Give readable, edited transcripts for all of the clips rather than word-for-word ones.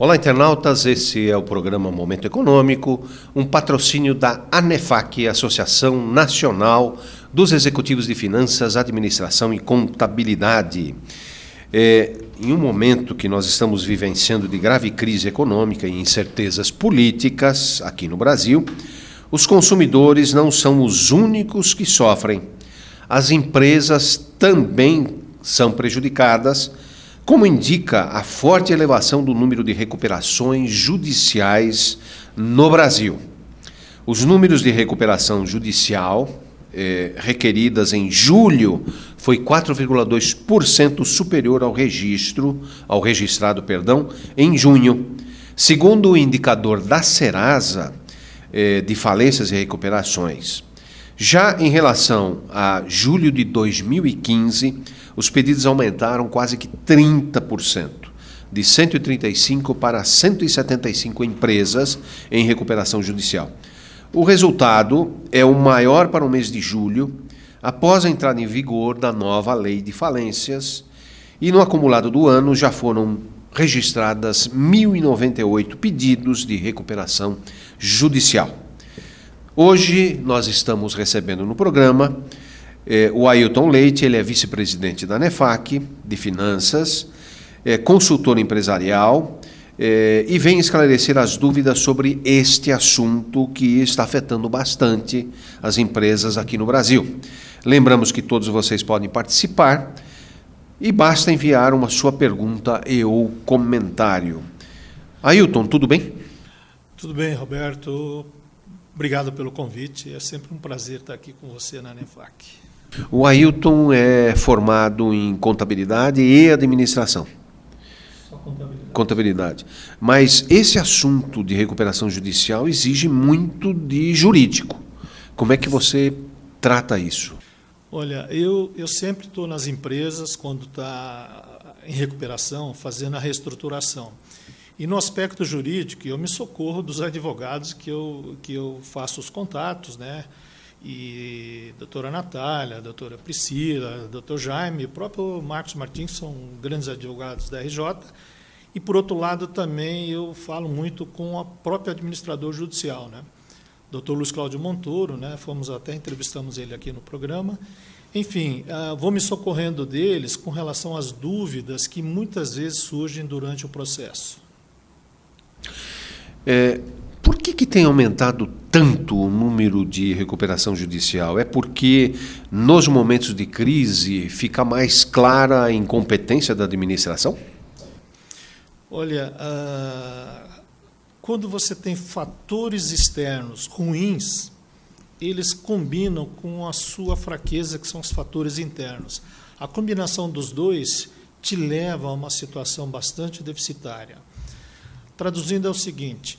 Olá, internautas, esse é o programa Momento Econômico, um patrocínio da ANEFAC, Associação Nacional dos Executivos de Finanças, Administração e Contabilidade. Em um momento que nós estamos vivenciando de grave crise econômica e incertezas políticas aqui no Brasil, os consumidores não são os únicos que sofrem. As empresas também são prejudicadas, como indica a forte elevação do número de recuperações judiciais no Brasil. Os números de recuperação judicial requeridas em julho foi 4,2% superior ao registrado em junho. Segundo o indicador da Serasa de falências e recuperações. Já em relação a julho de 2015, os pedidos aumentaram quase que 30%, de 135 para 175 empresas em recuperação judicial. O resultado é o maior para o mês de julho, após a entrada em vigor da nova lei de falências, e no acumulado do ano já foram registradas 1.098 pedidos de recuperação judicial. Hoje nós estamos recebendo no programa o Ailton Leite, ele é vice-presidente da ANEFAC, de Finanças, consultor empresarial, e vem esclarecer as dúvidas sobre este assunto que está afetando bastante as empresas aqui no Brasil. Lembramos que todos vocês podem participar e basta enviar uma sua pergunta e ou comentário. Ailton, tudo bem? Tudo bem, Roberto. Obrigado pelo convite. É sempre um prazer estar aqui com você na ANEFAC. O Ailton é formado em contabilidade e administração. Só contabilidade. Contabilidade. Mas esse assunto de recuperação judicial exige muito de jurídico. Como é que você trata isso? Olha, eu sempre estou nas empresas, quando está em recuperação, fazendo a reestruturação. E no aspecto jurídico, eu me socorro dos advogados que eu faço os contatos, né? E a doutora Natália, a doutora Priscila, o doutor Jaime, o próprio Marcos Martins são grandes advogados da RJ. E, por outro lado, também eu falo muito com o próprio administrador judicial, né? Doutor Luiz Cláudio Montoro, né? Entrevistamos ele aqui no programa. Enfim, vou me socorrendo deles com relação às dúvidas que muitas vezes surgem durante o processo. Por que tem aumentado tanto o número de recuperação judicial? É porque nos momentos de crise fica mais clara a incompetência da administração? Olha, quando você tem fatores externos ruins, eles combinam com a sua fraqueza, que são os fatores internos. A combinação dos dois te leva a uma situação bastante deficitária. Traduzindo é o seguinte,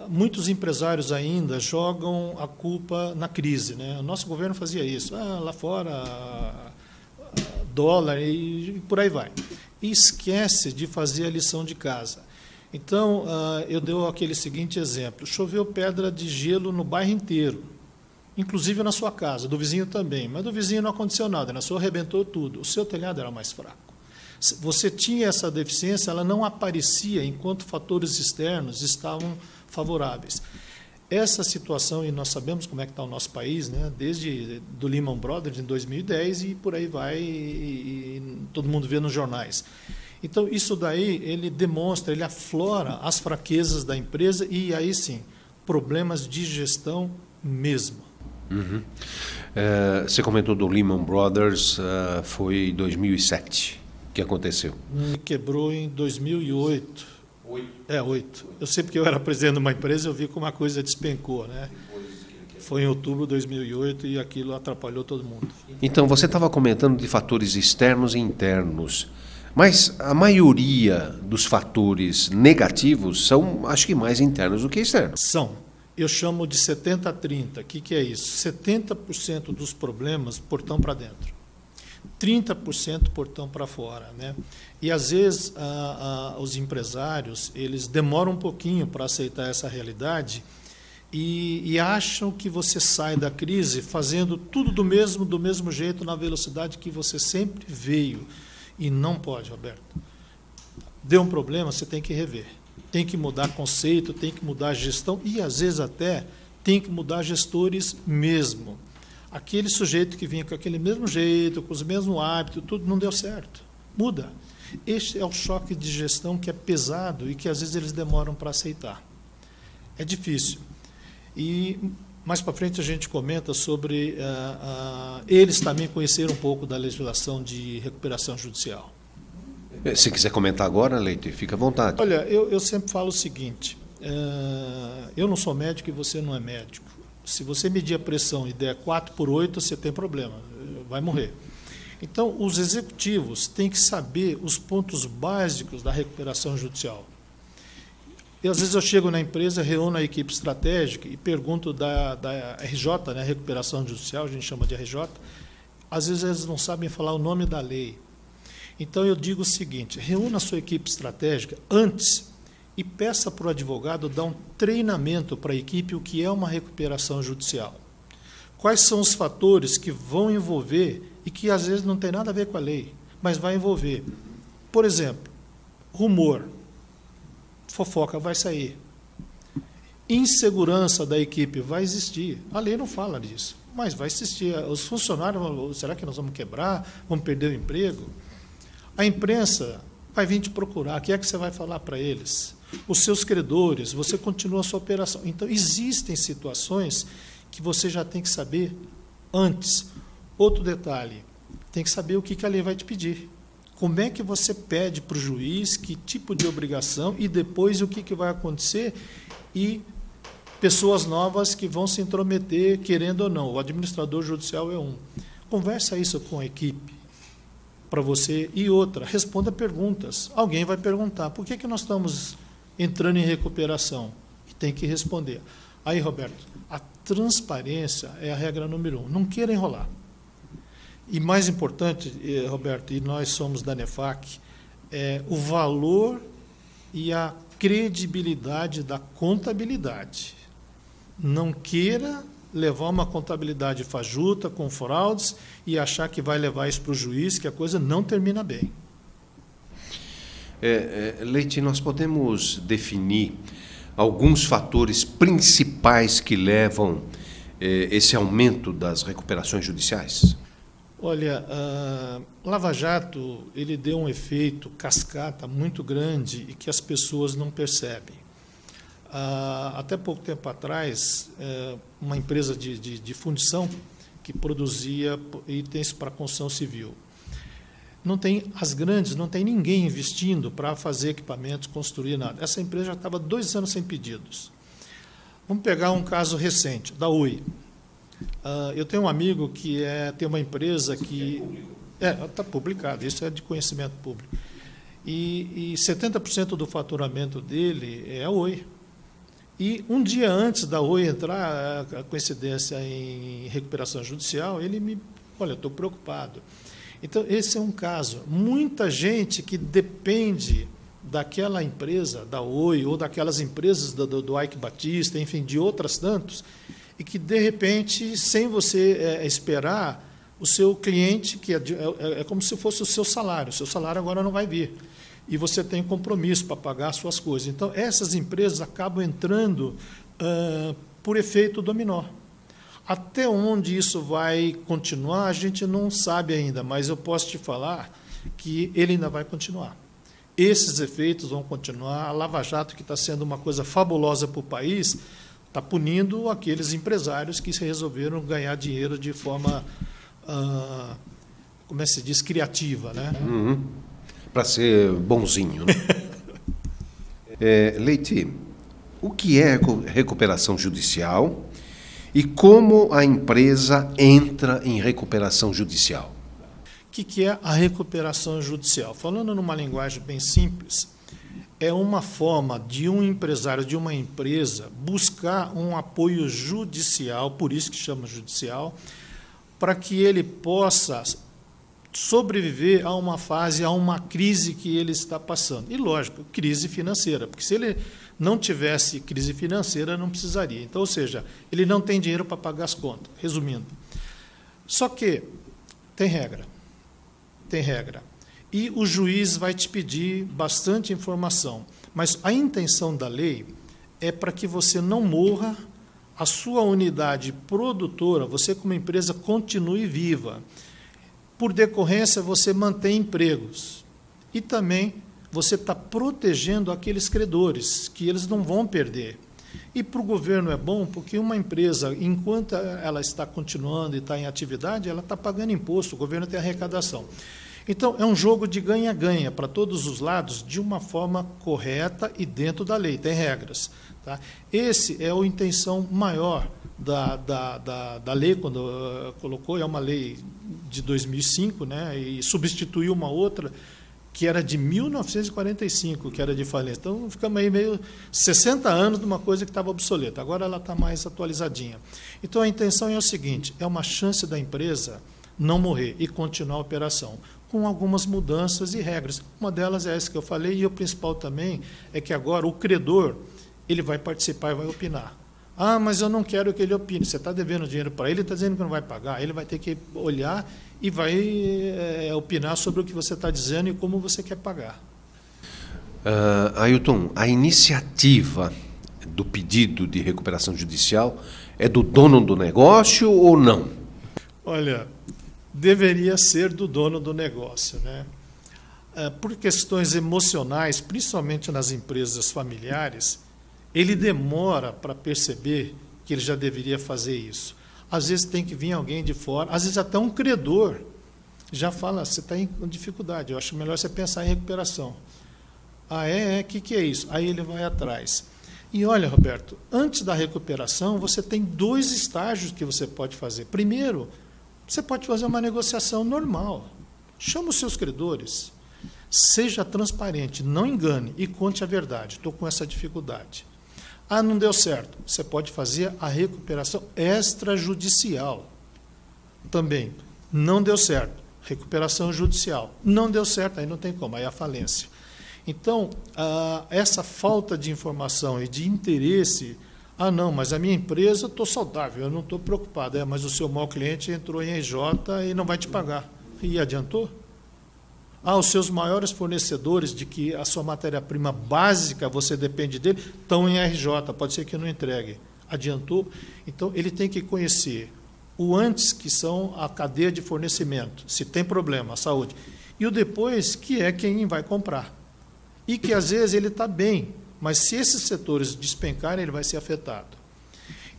muitos empresários ainda jogam a culpa na crise, né? O nosso governo fazia isso, lá fora, dólar e por aí vai. E esquece de fazer a lição de casa. Então, eu dou aquele seguinte exemplo, choveu pedra de gelo no bairro inteiro, inclusive na sua casa, do vizinho também, mas do vizinho não aconteceu nada, na sua arrebentou tudo, o seu telhado era mais fraco. Você tinha essa deficiência, ela não aparecia enquanto fatores externos estavam favoráveis. Essa situação, e nós sabemos como é que está o nosso país, né? Desde do Lehman Brothers, em 2010, e por aí vai, e todo mundo vê nos jornais. Então, isso daí, ele demonstra, ele aflora as fraquezas da empresa e, aí sim, problemas de gestão mesmo. Uhum. Você comentou do Lehman Brothers, foi em 2007 que aconteceu. Quebrou em 2008. 8. Eu sei porque eu era presidente de uma empresa, eu vi como a coisa despencou, né? Foi em outubro de 2008 e aquilo atrapalhou todo mundo. Então, você estava comentando de fatores externos e internos, mas a maioria dos fatores negativos são, acho que, mais internos do que externos. São. Eu chamo de 70-30. O que é isso? 70% dos problemas portão para dentro. 30% portão para fora, né? E às vezes os empresários eles demoram um pouquinho para aceitar essa realidade e acham que você sai da crise fazendo tudo do mesmo jeito, na velocidade que você sempre veio. E não pode, Roberto. deu um problema, você tem que rever. Tem que mudar conceito, tem que mudar a gestão e, às vezes, até tem que mudar gestores mesmo. Aquele sujeito que vinha com aquele mesmo jeito, com os mesmos hábitos, tudo não deu certo. Muda. Este é o choque de gestão que é pesado e que, às vezes, eles demoram para aceitar. É difícil. E mais para frente a gente comenta sobre eles também conheceram um pouco da legislação de recuperação judicial. Se quiser comentar agora, Leite, fica à vontade. Olha, eu sempre falo o seguinte, eu não sou médico e você não é médico. Se você medir a pressão e der 4/8, você tem problema, vai morrer. Então, os executivos têm que saber os pontos básicos da recuperação judicial. E, às vezes eu chego na empresa, reúno a equipe estratégica e pergunto da RJ, né, recuperação judicial, a gente chama de RJ, às vezes eles não sabem falar o nome da lei. Então eu digo o seguinte, reúna a sua equipe estratégica antes e peça para o advogado dar um treinamento para a equipe o que é uma recuperação judicial. Quais são os fatores que vão envolver e que às vezes não tem nada a ver com a lei, mas vai envolver. Por exemplo, rumor, fofoca vai sair. Insegurança da equipe vai existir. A lei não fala disso, mas vai existir. Os funcionários vão, será que nós vamos quebrar? Vamos perder o emprego? A imprensa vai vir te procurar. O que é que você vai falar para eles? Os seus credores, você continua a sua operação. Então, existem situações que você já tem que saber antes. Outro detalhe, tem que saber o que a lei vai te pedir. Como é que você pede para o juiz, que tipo de obrigação, e depois o que vai acontecer, e pessoas novas que vão se intrometer, querendo ou não. O administrador judicial é um. Conversa isso com a equipe, para você. E outra, responda perguntas. Alguém vai perguntar, por que nós estamos entrando em recuperação? E tem que responder. Aí, Roberto, a transparência é a regra número 1. Não queira enrolar. E mais importante, Roberto, e nós somos da ANEFAC, é o valor e a credibilidade da contabilidade. Não queira levar uma contabilidade fajuta, com fraudes, e achar que vai levar isso para o juiz, que a coisa não termina bem. Leite, nós podemos definir alguns fatores principais que levam esse aumento das recuperações judiciais? Olha, Lava Jato, ele deu um efeito cascata muito grande e que as pessoas não percebem. Até pouco tempo atrás, uma empresa de fundição que produzia itens para construção civil. As grandes, não tem ninguém investindo para fazer equipamentos, construir nada. Essa empresa já estava 2 anos sem pedidos. Vamos pegar um caso recente, da Oi. Eu tenho um amigo que tem uma empresa que... Está publicado, isso é de conhecimento público. E 70% do faturamento dele é a Oi. E um dia antes da Oi entrar, a coincidência em recuperação judicial, ele me... Olha, eu estou preocupado. Então, esse é um caso. Muita gente que depende daquela empresa, da Oi, ou daquelas empresas do Ike Batista, enfim, de outras tantos, e que, de repente, sem você esperar, o seu cliente, que é como se fosse o seu salário agora não vai vir, e você tem compromisso para pagar as suas coisas. Então, essas empresas acabam entrando por efeito dominó. Até onde isso vai continuar, a gente não sabe ainda, mas eu posso te falar que ele ainda vai continuar. Esses efeitos vão continuar. A Lava Jato, que está sendo uma coisa fabulosa para o país, está punindo aqueles empresários que resolveram ganhar dinheiro de forma, como é que se diz, criativa, né? Para ser bonzinho. Né? Leite, o que é recuperação judicial e como a empresa entra em recuperação judicial? O que é a recuperação judicial? Falando numa linguagem bem simples, é uma forma de um empresário, de uma empresa, buscar um apoio judicial, por isso que chama judicial, para que ele possa sobreviver a uma fase, a uma crise que ele está passando. E, lógico, crise financeira, porque se ele não tivesse crise financeira, não precisaria. Então, ou seja, ele não tem dinheiro para pagar as contas, resumindo. Só que tem regra. e o juiz vai te pedir bastante informação. Mas a intenção da lei é para que você não morra, a sua unidade produtora, você como empresa continue viva. Por decorrência, você mantém empregos. E também você está protegendo aqueles credores, que eles não vão perder. E para o governo é bom, porque uma empresa, enquanto ela está continuando e está em atividade, ela está pagando imposto, o governo tem arrecadação. Então, é um jogo de ganha-ganha para todos os lados, de uma forma correta e dentro da lei, tem regras. Tá? Esse é a intenção maior da lei, quando colocou, é uma lei de 2005, né, e substituiu uma outra, que era de 1945, que era de falência. Então, ficamos aí meio 60 anos de uma coisa que estava obsoleta. Agora ela está mais atualizadinha. Então, a intenção é o seguinte, é uma chance da empresa não morrer e continuar a operação, com algumas mudanças e regras. Uma delas é essa que eu falei, e o principal também é que agora o credor ele vai participar e vai opinar. Ah, mas eu não quero que ele opine. Você está devendo dinheiro para ele, está dizendo que não vai pagar. Ele vai ter que olhar e vai opinar sobre o que você está dizendo e como você quer pagar. Ailton, a iniciativa do pedido de recuperação judicial é do dono do negócio ou não? Olha, deveria ser do dono do negócio, né? Por questões emocionais, principalmente nas empresas familiares, ele demora para perceber que ele já deveria fazer isso. Às vezes tem que vir alguém de fora, às vezes até um credor já fala, você está em dificuldade, eu acho melhor você pensar em recuperação. Ah, que é isso? Aí ele vai atrás. E olha, Roberto, antes da recuperação, você tem 2 estágios que você pode fazer. Primeiro, você pode fazer uma negociação normal. Chama os seus credores, seja transparente, não engane e conte a verdade. Estou com essa dificuldade. Ah, não deu certo. Você pode fazer a recuperação extrajudicial. Também, não deu certo. Recuperação judicial. Não deu certo, aí não tem como, aí é a falência. Então, essa falta de informação e de interesse, não, mas a minha empresa, estou saudável, eu não estou preocupado, mas o seu mau cliente entrou em RJ e não vai te pagar. E adiantou? Os seus maiores fornecedores de que a sua matéria-prima básica, você depende dele, estão em RJ, pode ser que não entregue. Adiantou? Então, ele tem que conhecer o antes, que são a cadeia de fornecimento, se tem problema, a saúde, e o depois, que é quem vai comprar. E que, às vezes, ele está bem, mas se esses setores despencarem, ele vai ser afetado.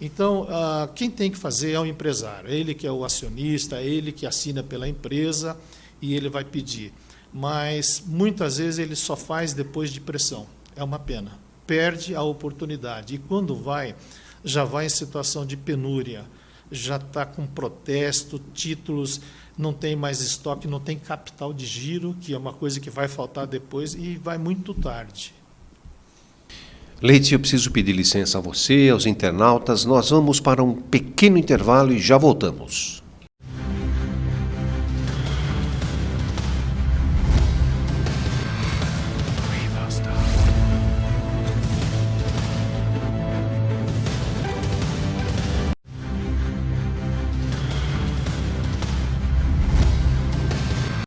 Então, quem tem que fazer é o empresário, ele que é o acionista, ele que assina pela empresa e ele vai pedir. Mas, muitas vezes, ele só faz depois de pressão. É uma pena. Perde a oportunidade. E, quando vai, já vai em situação de penúria, já está com protesto, títulos, não tem mais estoque, não tem capital de giro, que é uma coisa que vai faltar depois, e vai muito tarde. Leite, eu preciso pedir licença a você, aos internautas. Nós vamos para um pequeno intervalo e já voltamos.